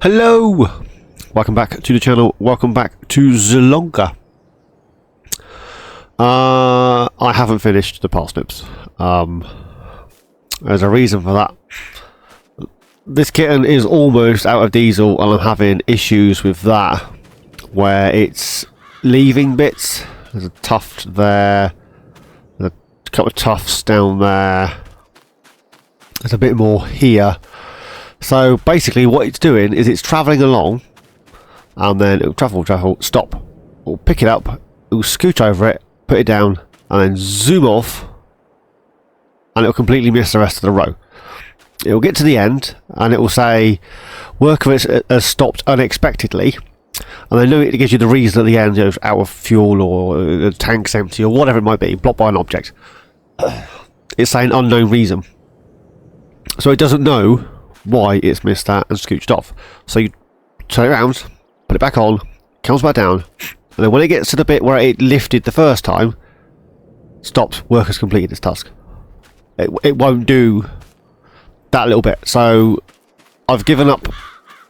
Hello! Welcome back to the channel, welcome back to Zielonka. I haven't finished the parsnips. There's a reason for that. This kitten is almost out of diesel and I'm having issues with that, where it's leaving bits. There's a tuft there, there's a couple of tufts down there, there's a bit more here. So basically what it's doing is it's travelling along and then it'll travel, stop, it'll pick it up, it'll scooch over it, put it down and then zoom off and it'll completely miss the rest of the row. It'll get to the end and it will say work of it has stopped unexpectedly, and then it gives you the reason at the end, you know, out of fuel or the tank's empty or whatever it might be, blocked by an object. It's saying unknown reason. So it doesn't know why it's missed that and scooched off. So you turn it around, put it back on, comes back down, and then when it gets to the bit where it lifted the first time, stops, work has completed its task. It won't do that little bit. So I've given up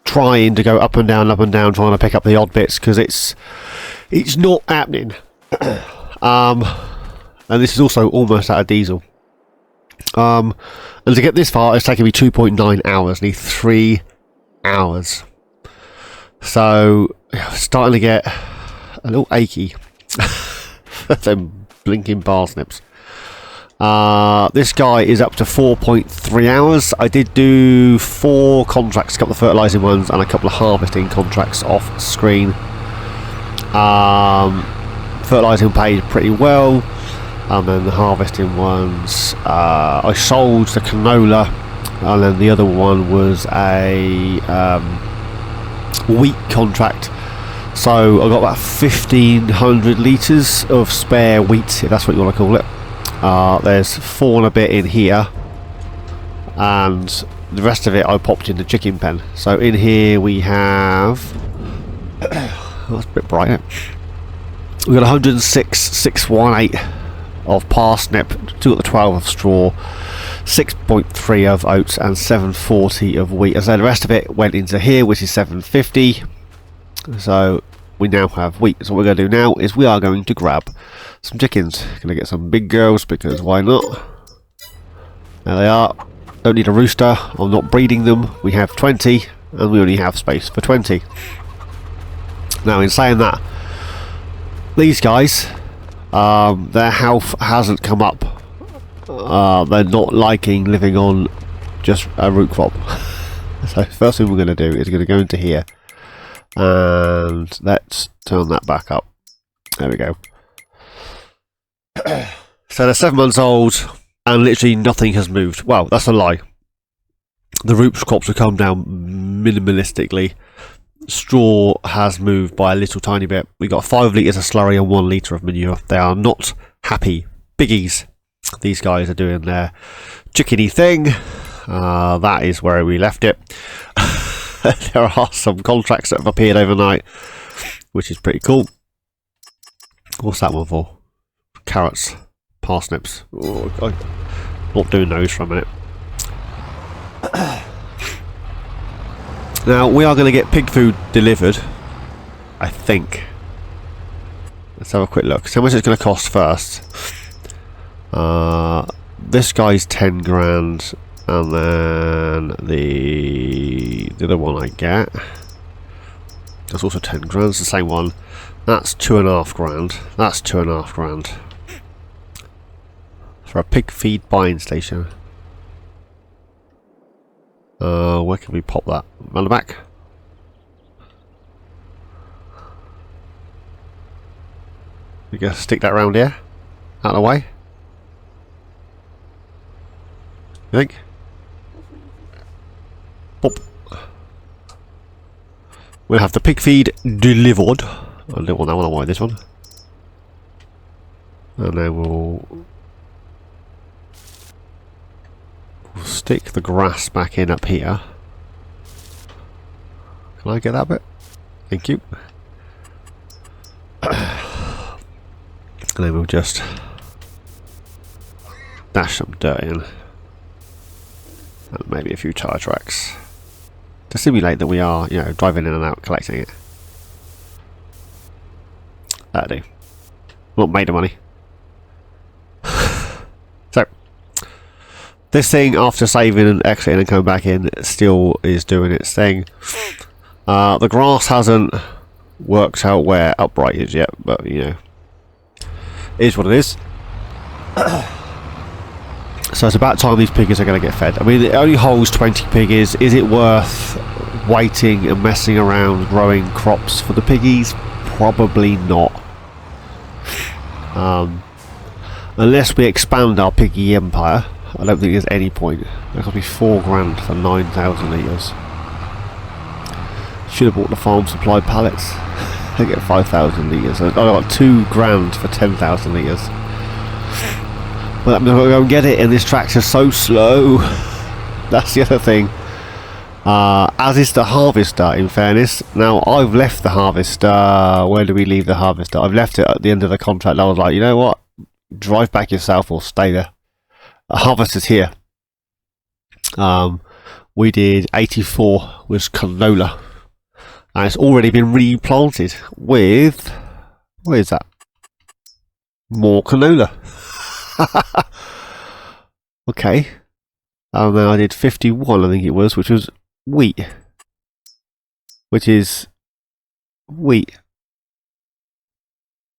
trying to go up and down, trying to pick up the odd bits, because it's not happening. And this is also almost out of diesel. And to get this far, it's taken me 2.9 hours, nearly 3 hours. So, starting to get a little achy for them blinking parsnips. This guy is up to 4.3 hours. I did do 4 contracts, a couple of fertilising ones and a couple of harvesting contracts off screen. Fertilising paid pretty well. And then the harvesting ones, I sold the canola, and then the other one was a wheat contract. So I got about 1,500 litres of spare wheat, if that's what you want to call it. There's 4 and a bit in here, and the rest of it I popped in the chicken pen. So in here we have, oh, that's a bit bright, isn't it? We've got 106,618 of parsnip, 212 of straw, 6.3 of oats and 740 of wheat. As I said, the rest of it went into here, which is 750. So we now have wheat. So what we're going to do now is we are going to grab some chickens. Going to get some big girls because why not? There they are. Don't need a rooster. I'm not breeding them. We have 20 and we only have space for 20. Now in saying that, these guys, their health hasn't come up. They're not liking living on just a root crop. So first thing we're going to do is going to go into here and let's turn that back up. There we go. So they're 7 months old and literally nothing has moved. Well, that's a lie. The root crops have come down minimalistically. Straw has moved by a little tiny bit. We got 5 litres of slurry and 1 litre of manure. They are not happy. Biggies. These guys are doing their chickeny thing. That is where we left it. There are some contracts that have appeared overnight, which is pretty cool. What's that one for? Carrots, parsnips. Oh, I'm not doing those for a minute. Now we are going to get pig food delivered, I think. Let's have a quick look. So how much it's going to cost first. This guy's 10 grand, and then the other one I get, that's also 10 grand. It's the same one. That's 2.5 grand. That's 2.5 grand for a pig feed buying station. Where can we pop that? Around the back? We can stick that round here, out of the way. You think? Pop. We'll have the pig feed delivered. I don't want that one, I want this one. And then we'll stick the grass back in up here. Can I get that bit? Thank you. And then we'll just dash some dirt in. And maybe a few tyre tracks. to simulate that we are, you know, driving in and out collecting it. That'll do. Not made of money. So, this thing, after saving and exiting and coming back in, still is doing its thing. The grass hasn't worked out where upright is yet, but, you know, it is what it is. So it's about time these piggies are going to get fed. I mean, it only holds 20 piggies. Is it worth waiting and messing around growing crops for the piggies? Probably not. Unless we expand our piggy empire, I don't think there's any point. That could be $4 grand for 9,000 litres. Should have bought the farm supply pallets. I get 5,000 litres. I got $2 grand for 10,000 litres. But I'm not going to go and get it, and this tractor's so slow. That's the other thing. As is the harvester, in fairness. Now, I've left the harvester. Where do we leave the harvester? I've left it at the end of the contract. I was like, you know what? Drive back yourself or stay there. The harvester's here. We did 84 was canola. And it's already been replanted with... What is that? More canola. Okay. And then I did 51, I think it was, which was wheat. Which is wheat.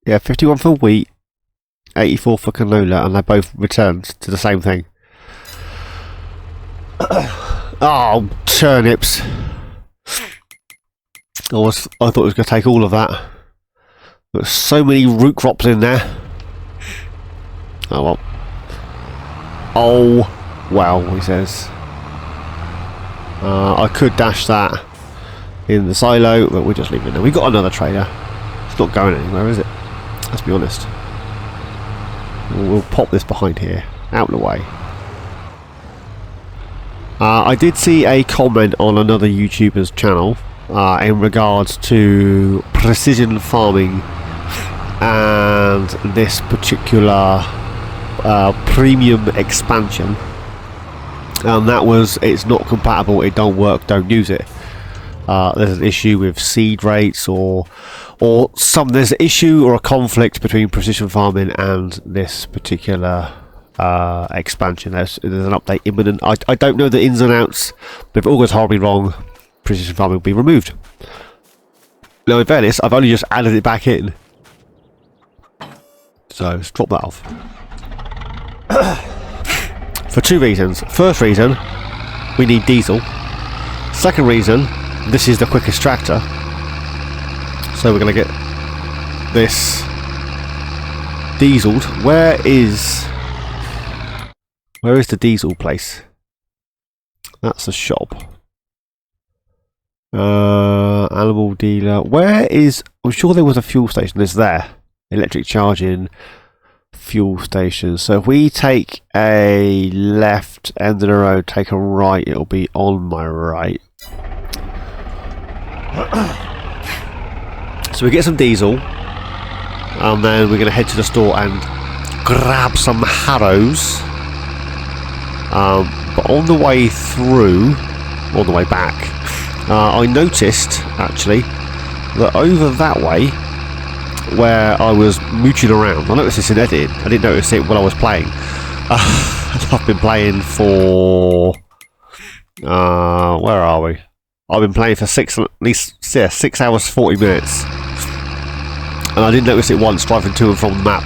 Yeah, 51 for wheat, 84 for canola, and they both returned to the same thing. Oh, turnips. I thought it was going to take all of that. There's so many root crops in there. Oh well. Oh well, he says. I could dash that in the silo, but we'll just leave it there. We've got another trailer. It's not going anywhere, is it? Let's be honest. We'll pop this behind here, out of the way. I did see a comment on another YouTuber's channel in regards to precision farming and this particular premium expansion, and that was, it's not compatible, it don't work, don't use it. There's an issue with seed rates, or there's an issue or a conflict between precision farming and this particular expansion. There's an update imminent. I don't know the ins and outs, but if it all goes horribly wrong, precision farming will be removed. Now in fairness, I've only just added it back in, so let's drop that off. For two reasons. First reason, we need diesel. Second reason, this is the quickest tractor, so we're going to get this dieseled. Where is the diesel place? That's a shop. Animal dealer. Where is... I'm sure there was a fuel station. There's there. Electric charging fuel station. So if we take a left end of the road, take a right, it'll be on my right. So we get some diesel, and then we're going to head to the store and grab some harrows. But on the way through, on the way back, I noticed actually that over that way, where I was mooching around, I noticed this in editing, I didn't notice it when I was playing. I've been playing for where are we? I've been playing for 6 hours 40 minutes, and I didn't notice it once driving to and from the map.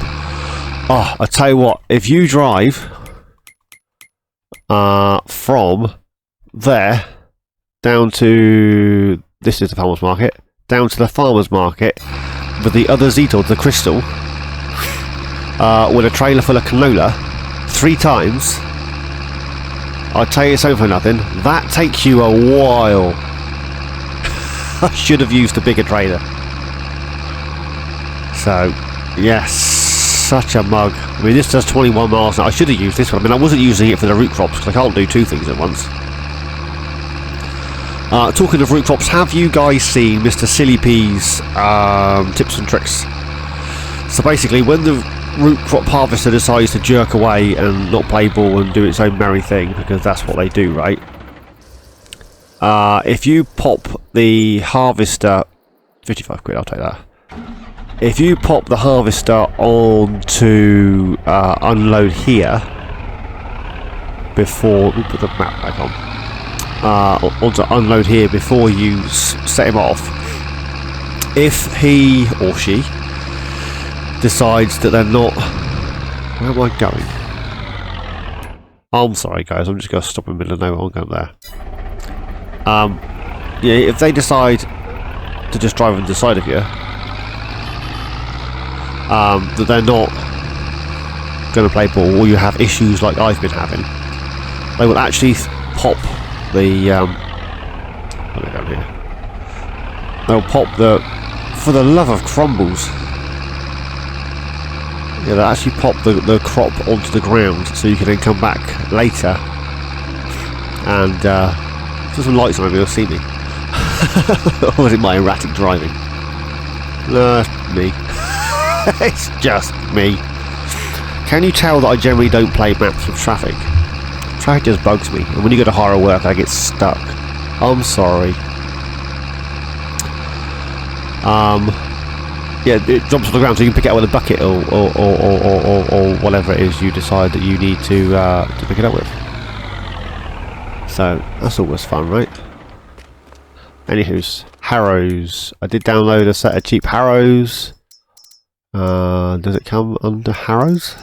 Oh, I tell you what, if you drive from there down to, this is the farmer's market, down to the farmer's market with the other Zetor, the crystal, with a trailer full of canola 3 times, I'll tell you something for nothing, that takes you a while. I should have used a bigger trailer. So, yes, such a mug. I mean, this does 21 miles now. I should have used this one. I mean, I wasn't using it for the root crops because I can't do 2 things at once. Talking of root crops, have you guys seen Mr. Silly P's tips and tricks? So basically, when the root crop harvester decides to jerk away and not play ball and do its own merry thing, because that's what they do, right? if you pop the harvester, 55 quid, I'll take that. If you pop the harvester on to unload here before we put the map back on, onto unload here before you set him off, if he or she decides that they're not, where am I going? I'm sorry guys, I'm just going to stop in the middle of nowhere. I'm going there. Yeah, if they decide to just drive on the side of you, that they're not going to play ball, or you have issues like I've been having, they will actually pop the let me go here. They'll pop the, for the love of crumbles, yeah, they'll actually pop the crop onto the ground, so you can then come back later and put some lights on, maybe you'll see me. Or is it my erratic driving? No, it's me. It's just me. Can you tell that I generally don't play maps with traffic? Traffic just bugs me, and when you go to hire work I get stuck. I'm sorry. Yeah, it drops on the ground so you can pick it up with a bucket or whatever it is you decide that you need to pick it up with. So that's always fun, right? Anywho's, harrows. I did download a set of cheap harrows. Does it come under harrows?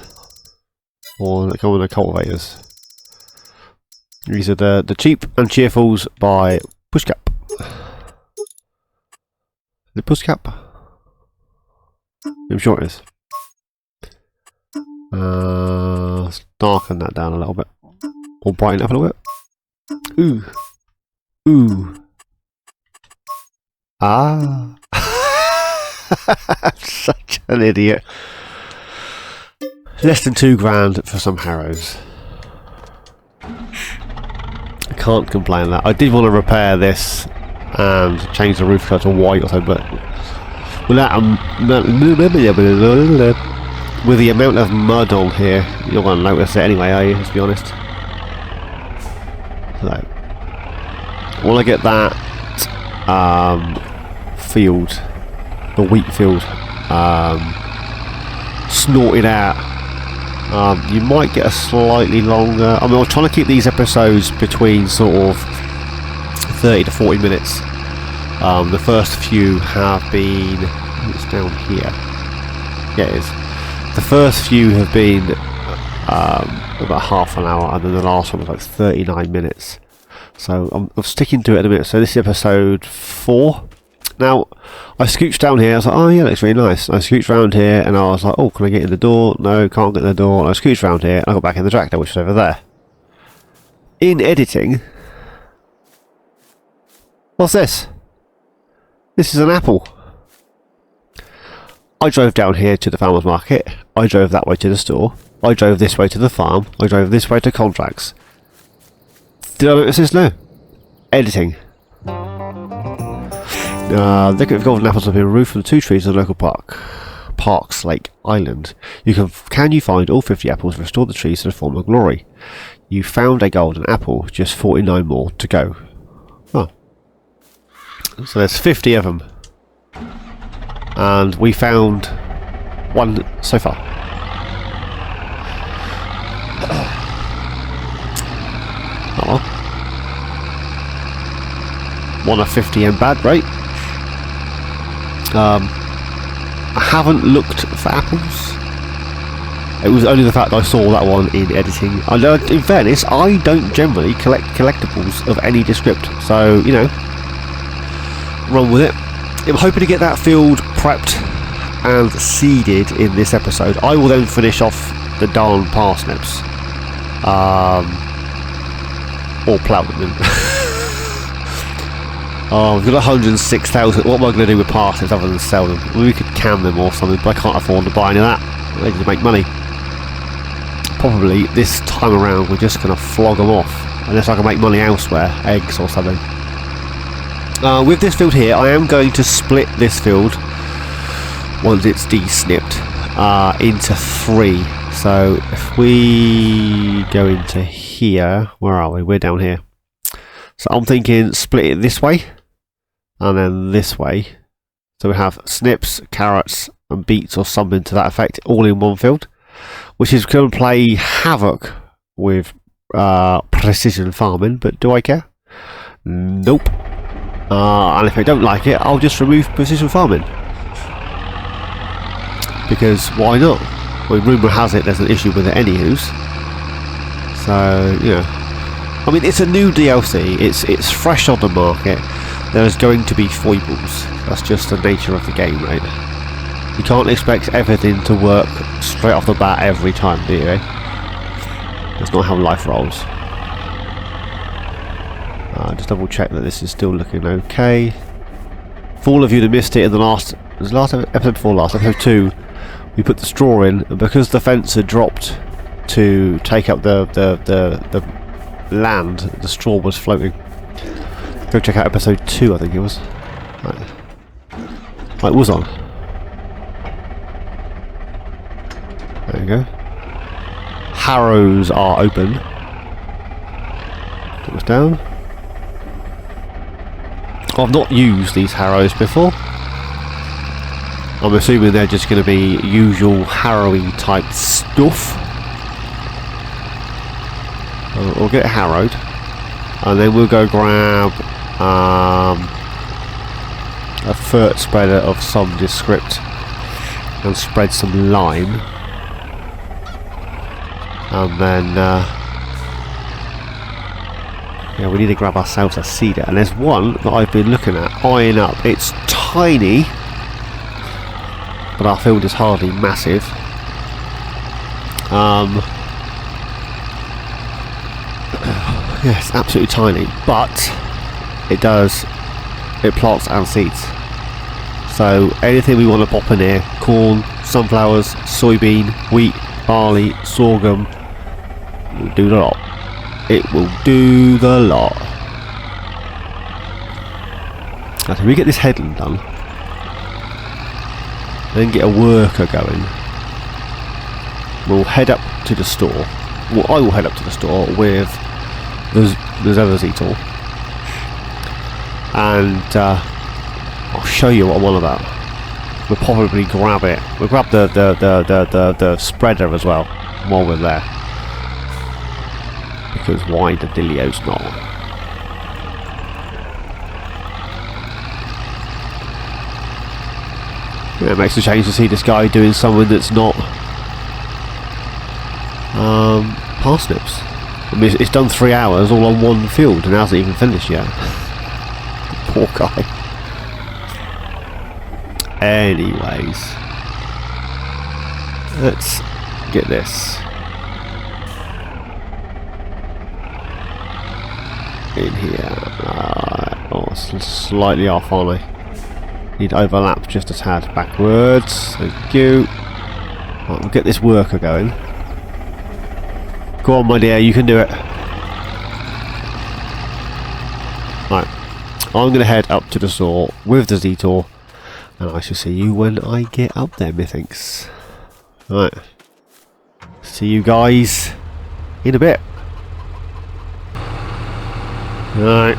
Or does it come under cultivators? These are the cheap and cheerfuls by Pushcap. The Pushcap? I'm sure it is. Let's darken that down a little bit. Or brighten it up a little bit. Ooh. Ooh. Ah. I'm such an idiot. Less than £2 for some harrows. I can't complain of that. I did want to repair this and change the roof colour to white or something, but with that, with the amount of mud on here, you're going to notice it anyway, are you? Let's be honest. So, when I get that field, the wheat field, snorted out, you might get a slightly longer. I mean, I was trying to keep these episodes between sort of 30 to 40 minutes. The first few have been, it's down here. Yeah, it is. The first few have been about half an hour, and then the last one was like 39 minutes. So I'm sticking to it at a minute. So this is episode 4. Now, I scooched down here, I was like, oh yeah, that looks really nice. And I scooched around here, and I was like, oh, can I get in the door? No, can't get in the door. And I scooched around here, and I got back in the tractor, which is over there. In editing, what's this? This is an apple. I drove down here to the farmer's market. I drove that way to the store. I drove this way to the farm. I drove this way to contracts. Did I notice this? No. Editing. Decorative golden apples have been removed from the 2 trees in the local Parks Lake Island. Can you find all 50 apples and restore the trees to the former glory? You found a golden apple, just 49 more to go. Oh. So there's 50 of them. And we found 1 so far. Oh. 1 of 50 and bad, right? I haven't looked for apples. It was only the fact that I saw that one in editing. I know, in fairness, I don't generally collect collectibles of any description, so, you know, run with it. I'm hoping to get that field prepped and seeded in this episode. I will then finish off the darn parsnips. Or plough them in. Oh, we've got 106,000. What am I going to do with parsnips other than sell them? We could can them or something, but I can't afford to buy any of that. They just make money. Probably this time around we're just going to flog them off, unless I can make money elsewhere, eggs or something. With this field here, I am going to split this field once it's de-snipped into 3. So if we go into here, where are we? We're down here. So So I'm thinking split it this way and then this way. So we have snips, carrots and beets or something to that effect all in one field, which is going to play havoc with precision farming, but do I care? Nope. And if I don't like it, I'll just remove precision farming. Because why not? Well, rumour has it there's an issue with it anywho's. So, yeah. I mean, it's a new DLC, it's fresh on the market. There's going to be foibles. That's just the nature of the game, right? You can't expect everything to work straight off the bat every time, do you? That's not how life rolls. Just double check that this is still looking okay. For all of you that missed it in the last episode before last, episode 2, we put the straw in, and because the fence had dropped to take up the land, the straw was floating. Go check out episode 2, I think it was. Right, it was on. There you go. Harrows are open. Put this down. I've not used these harrows before. I'm assuming they're just going to be usual harrowing type stuff. We'll get harrowed, and then we'll go grab a fert spreader of some descript and spread some lime, and then yeah, we need to grab ourselves a cedar, and there's one that I've been looking at, eyeing up. It's tiny, but our field is hardly massive. Yes, absolutely tiny, but it plants and seeds. So anything we want to pop in here, corn, sunflowers, soybean, wheat, barley, sorghum, will do the lot. It will do the lot. Now, we get this headland done, then get a worker going. We'll head up to the store. Well, I will head up to the store with there's other Zetor, and I'll show you what I'm on about. We'll probably grab it. We'll grab the spreader as well while we're there, because why the Dillio's not? Yeah, it makes a change to see this guy doing something that's not parsnips. I mean, it's done 3 hours all on one field and hasn't even finished yet. Poor guy. Anyways, let's get this in here. Oh, slightly off, aren't I? Need to overlap just a tad backwards. Thank you. Right, we'll get this worker going. Go on, my dear, you can do it. Right, I'm going to head up to the store with the Zetor, and I shall see you when I get up there, methinks. Right, see you guys in a bit. Right,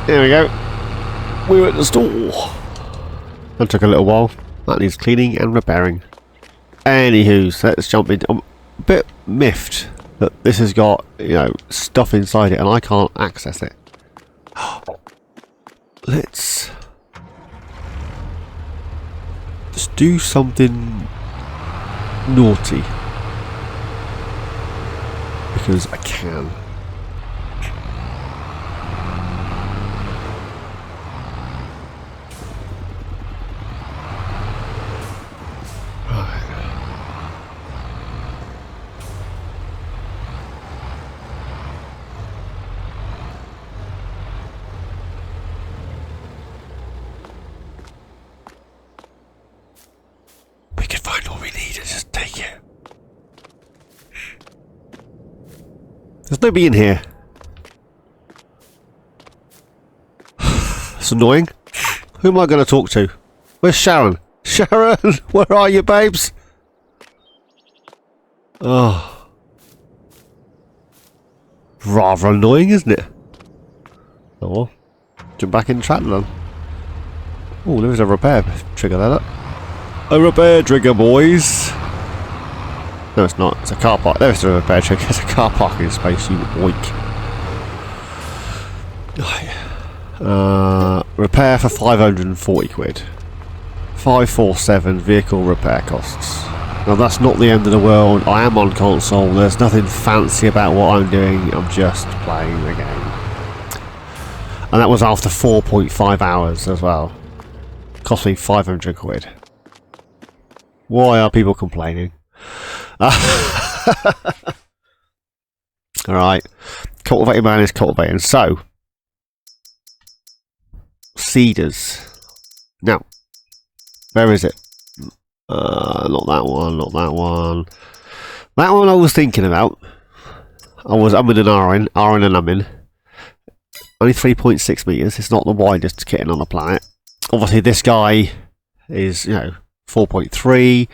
there we go. We're at the store. That took a little while. That needs cleaning and repairing. Anywho, so let's jump in. I'm a bit miffed that this has got, you know, stuff inside it and I can't access it. Let's do something naughty, because I can. There's nobody in here. It's annoying. Who am I going to talk to? Where's Sharon? Sharon, where are you, babes? Oh. Rather annoying, isn't it? Or jump back in the tractor then. Oh, there is a repair trigger there, look. A repair trigger, boys! No, it's not. It's a car park. There's a repair trigger. It's a car parking space, you oink. Repair for 540 quid. 547 vehicle repair costs. Now that's not the end of the world. I am on console. There's nothing fancy about what I'm doing. I'm just playing the game. And that was after 4.5 hours as well. Cost me 500 quid. Why are people complaining? Alright. Cultivating man is cultivating. So, cedars. Now, where is it? Not that one, not that one. That one I was thinking about. I was umming and ahhing and umming. Only 3.6 meters. It's not the widest kitten on the planet. Obviously, this guy is, 4.3.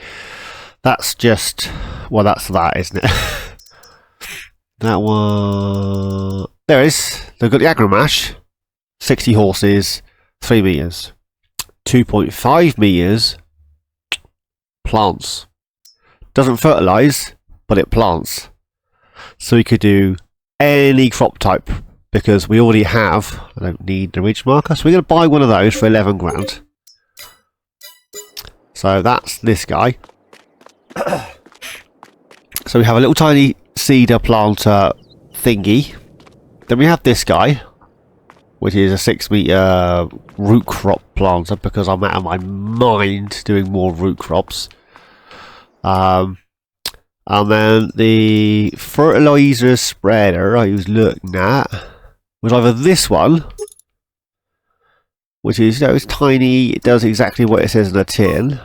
That's just, well, that's that, isn't it? That one. There it is. They've got the Agromash. 60 horses, 3 meters. 2.5 meters. Plants. Doesn't fertilise, but it plants. So we could do any crop type because we already have. I don't need the ridge marker, so we're going to buy one of those for 11 grand. So that's this guy. So we have a little tiny cedar planter thingy. Then we have this guy, which is a 6 meter root crop planter because I'm out of my mind doing more root crops. And then the fertilizer spreader I was looking at was either this one, which is, it's tiny, it does exactly what it says in the tin.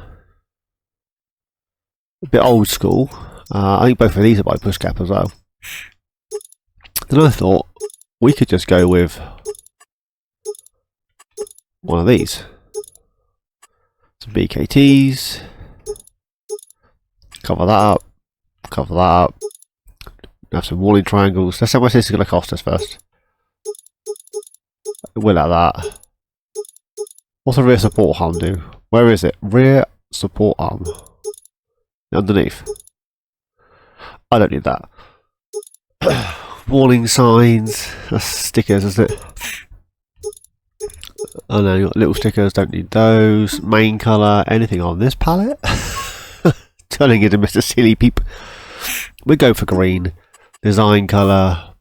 A bit old school. I think both of these are by Pushcap as well. Then I thought we could just go with one of these. Some BKTs. Cover that up. Cover that up. Have some warning triangles. Let's see how much this is going to cost us first. We'll have that. What's a rear support arm do? Where is it? Rear support arm. Underneath. I don't need that. Warning signs. That's stickers, isn't it? Oh no, you got little stickers, don't need those. Main colour, anything on this palette? Turning into Mr. Silly Peep. We go for green. Design colour.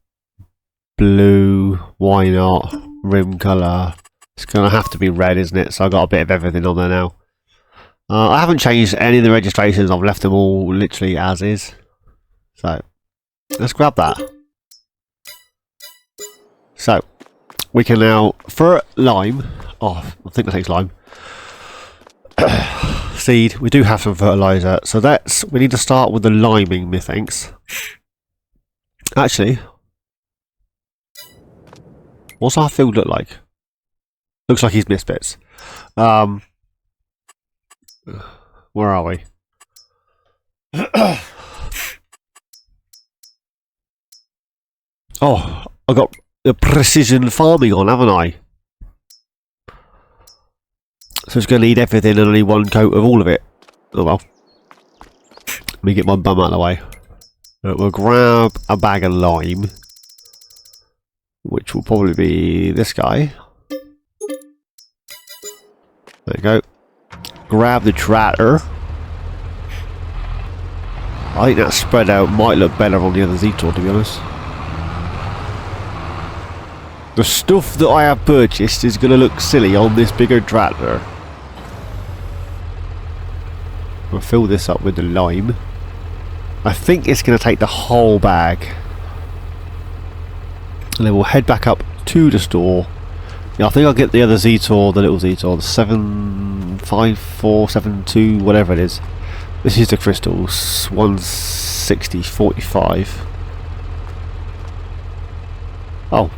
Blue. Why not? Rim colour. It's going to have to be red, isn't it? So I've got a bit of everything on there now. I haven't changed any of the registrations. I've left them all literally as is. So, let's grab that. So, we can now, for lime, I think that takes lime. Seed, we do have some fertiliser. So we need to start with the liming, methinks. Actually, what's our field look like? Looks like he's missed bits. Where are we? Oh, I got the precision farming on, haven't I? So it's going to need everything and only one coat of all of it. Oh well. Let me get my bum out of the way. We'll grab a bag of lime, which will probably be this guy. There you go. Grab the tractor. I think that spread out might look better on the other Z-Tour, to be honest. The stuff that I have purchased is going to look silly on this bigger tractor. We'll fill this up with the lime. I think it's going to take the whole bag. And then we'll head back up to the store. Yeah, I think I'll get the other Z-Tour, the little Z-Tour, the 75472, whatever it is. This is the crystals, 160/45. Oh,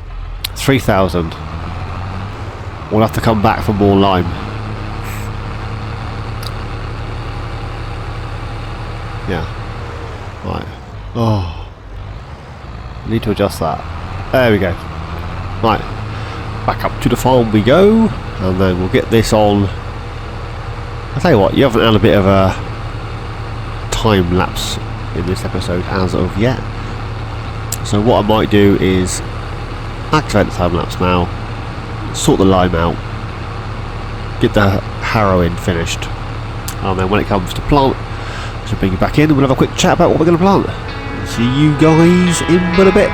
3,000. We'll have to come back for more lime. Yeah. Right. Oh. I need to adjust that. There we go. Right. back up to the farm we go, and then we'll get this on. I'll tell you what, you haven't had a bit of a time lapse in this episode as of yet. So what I might do is activate the time lapse now, sort the lime out, get the harrowing finished, and then when it comes to plant, I should bring you back in and we'll have a quick chat about what we're going to plant. See you guys in a bit.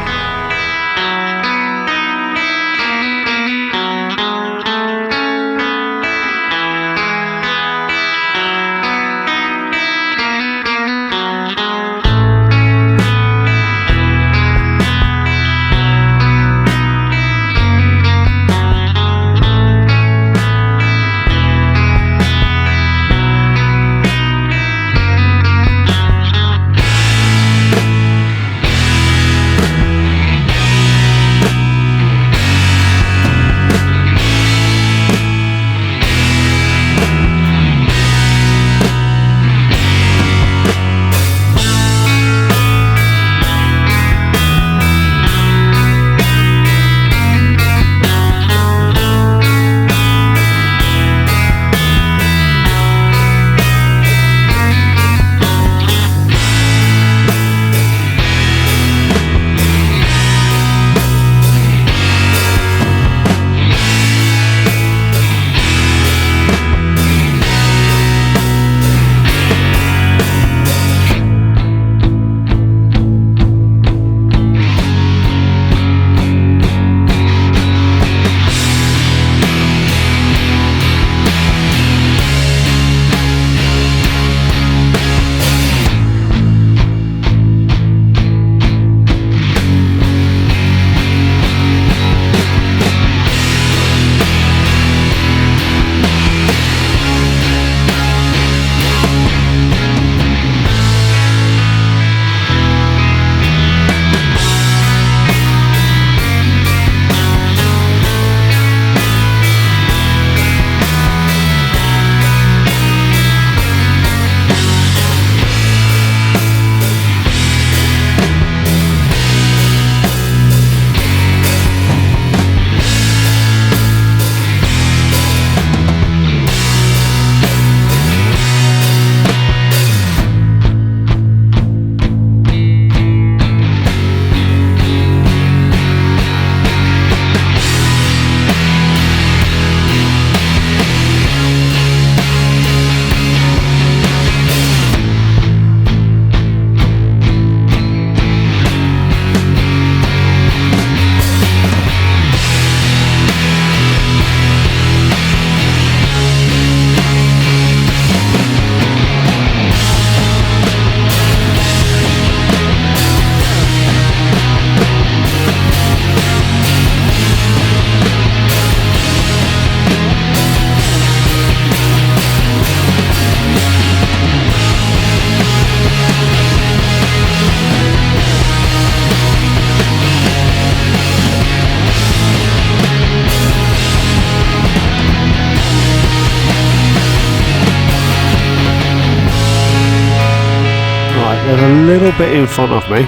There's a little bit in front of me,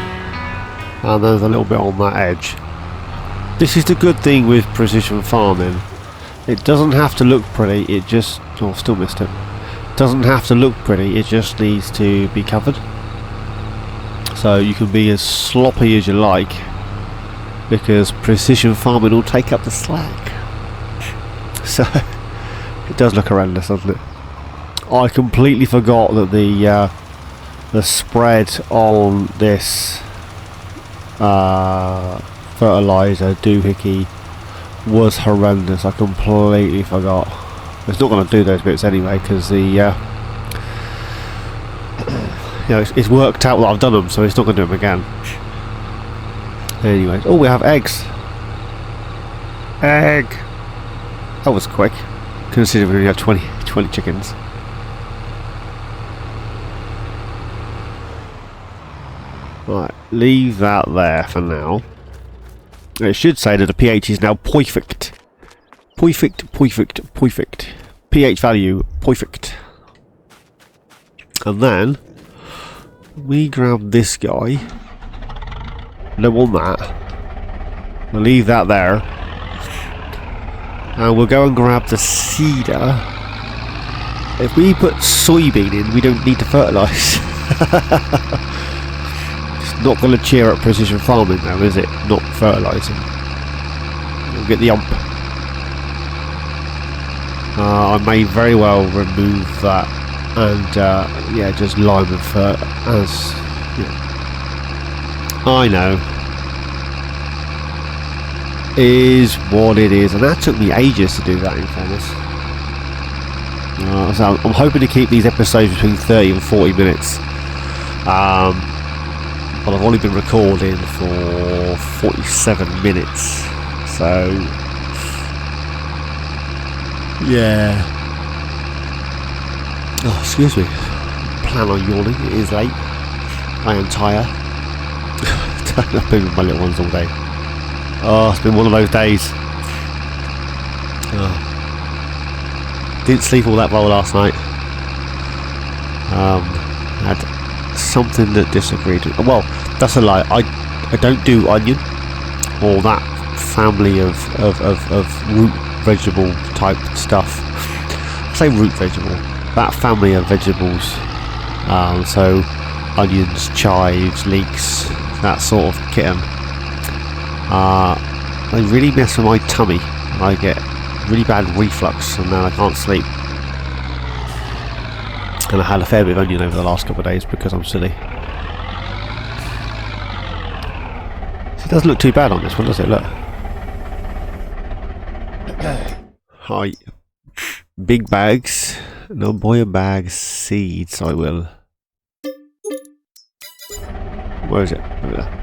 and there's a little bit on that edge. This is the good thing with precision farming. It doesn't have to look pretty, it just... oh, still missed it. Doesn't have to look pretty, it just needs to be covered. So you can be as sloppy as you like, because precision farming will take up the slack. So, it does look horrendous, doesn't it? I completely forgot that the spread on this fertilizer doohickey was horrendous. I completely forgot. It's not going to do those bits anyway, because the you know, it's worked out that I've done them, so it's not going to do them again. Anyway, oh, we have eggs. Egg. That was quick, considering we only have 20 chickens. Right, leave that there for now. It should say that the pH is now perfect. Perfect. pH value, perfect. And then we grab this guy. No on that. We'll leave that there. And we'll go and grab the cedar. If we put soybean in, we don't need to fertilise. It's not going to cheer up precision farming now, is it? Not fertilising. We'll get the ump. I may very well remove that and yeah, just lime and fert as yeah. I know. Is what it is, and that took me ages to do that, in fairness. So I'm hoping to keep these episodes between 30 and 40 minutes. But I've only been recording for 47 minutes. So yeah. Oh, excuse me. Plan on yawning. It is late. I am tired. I've been with my little ones all day. Oh, it's been one of those days. Oh. Didn't sleep all that well last night. Had something that disagreed. Well, that's a lie. I don't do onion or that family of root vegetable type stuff. I say root vegetable. That family of vegetables. So onions, chives, leeks, that sort of kitten. They really mess with my tummy. I get really bad reflux and then I can't sleep. And I had a fair bit of onion over the last couple of days because I'm silly. It doesn't look too bad on this one, does it? Look. Hi. Big bags. No boy bags seeds, I will. Where is it? Over there.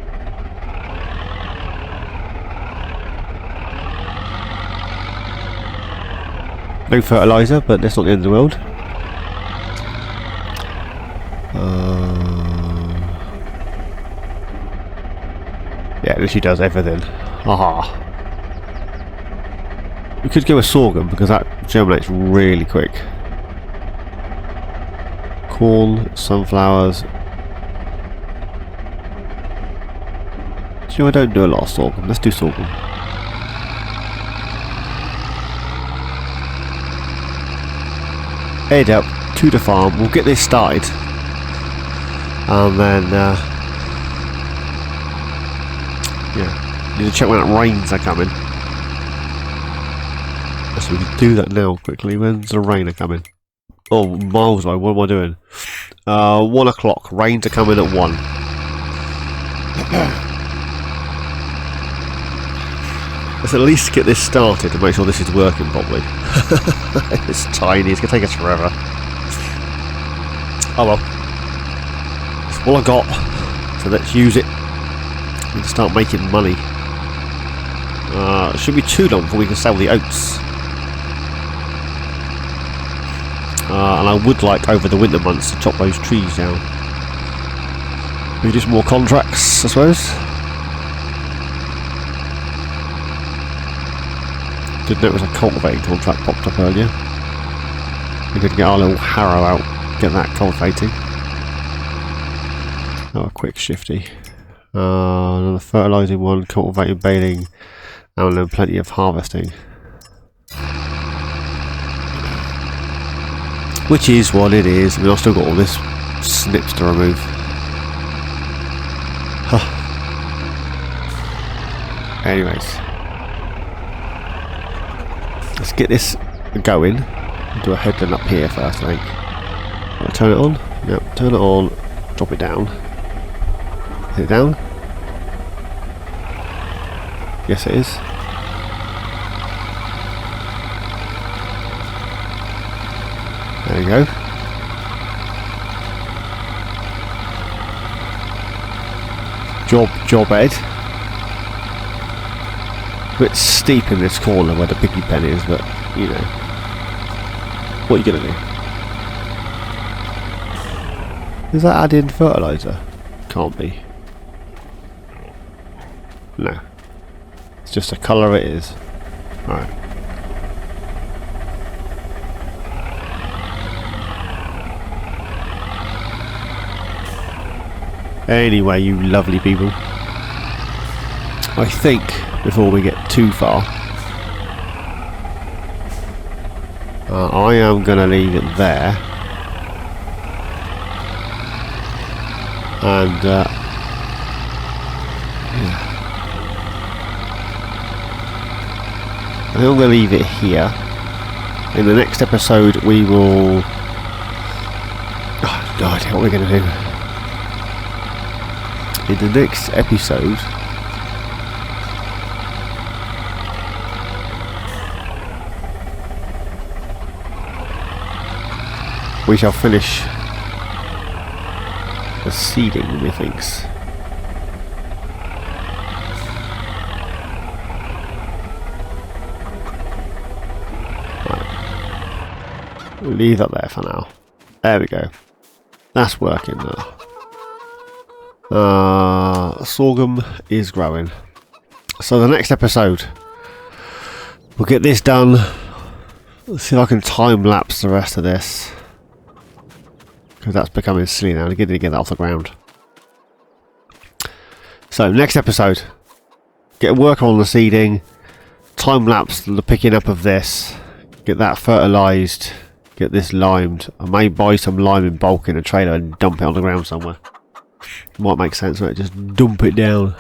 No fertiliser, but that's not the end of the world. Yeah, this she does everything. Aha. We could go with sorghum because that germinates really quick. Corn, sunflowers. Do you know I don't do a lot of sorghum? Let's do sorghum. Head up to the farm. We'll get this started, and then yeah, need to check when that rains are coming. So we can do that now quickly. When's the rain are coming? Oh, miles away. What am I doing? 1 o'clock. Rains are coming at 1. Let's at least get this started to make sure this is working properly. It's tiny, it's going to take us forever. Oh well. It's all I got, so let's use it and start making money. It shouldn't be too long before we can sell the oats. And I would like over the winter months to chop those trees down. Maybe just more contracts, I suppose. Did notice a cultivating contract popped up earlier. We could get our little harrow out, get that cultivating. Oh, a quick shifty. Another fertilising one, cultivating, baling, and then plenty of harvesting. Which is what it is. I mean, I've still got all this snips to remove. Huh. Anyways. Let's get this going. Do a headland up here first, I think. I'll turn it on. Yep, turn it on. Drop it down. Is it down? Yes, it is. There we go. Job Ed. A bit steep in this corner where the piggy pen is, but you know. What are you gonna do? Is that adding fertiliser? Can't be. No. It's just a colour it is. Alright. Anyway, you lovely people. I think, before we get too far, I am going to leave it there. And yeah. I think I'm going to leave it here. In the next episode we will... Oh, no idea what we're going to do. In the next episode... we shall finish the seeding, methinks. Right. We'll leave that there for now. There we go. That's working now. Sorghum is growing. So the next episode, we'll get this done. Let's see if I can time lapse the rest of this. Because that's becoming silly now. I need to get that off the ground. So, next episode. Get work on the seeding. Time lapse the picking up of this. Get that fertilised. Get this limed. I may buy some lime in bulk in a trailer and dump it on the ground somewhere. Might make sense, right? Just dump it down.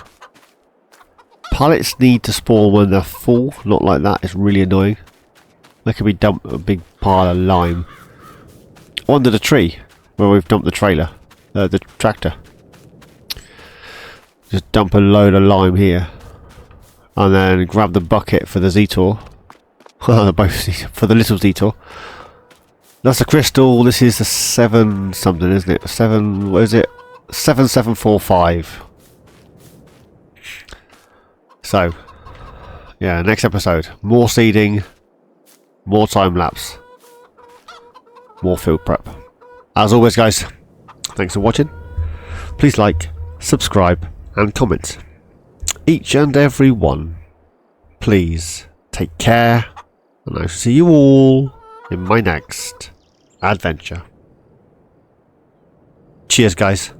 Pallets need to spawn when they're full. Not like that. It's really annoying. They could be dumped a big pile of lime under the tree where we've dumped the trailer, the tractor. Just dump a load of lime here, and then grab the bucket for the Zetor. Both for the little Zetor. That's a crystal. This is the 7 something, isn't it? 7. What is it? 7745. So, yeah. Next episode, more seeding. More time lapse. More field prep. As always, guys, thanks for watching. Please like, subscribe, and comment. Each and every one. Please take care, and I shall see you all in my next adventure. Cheers, guys.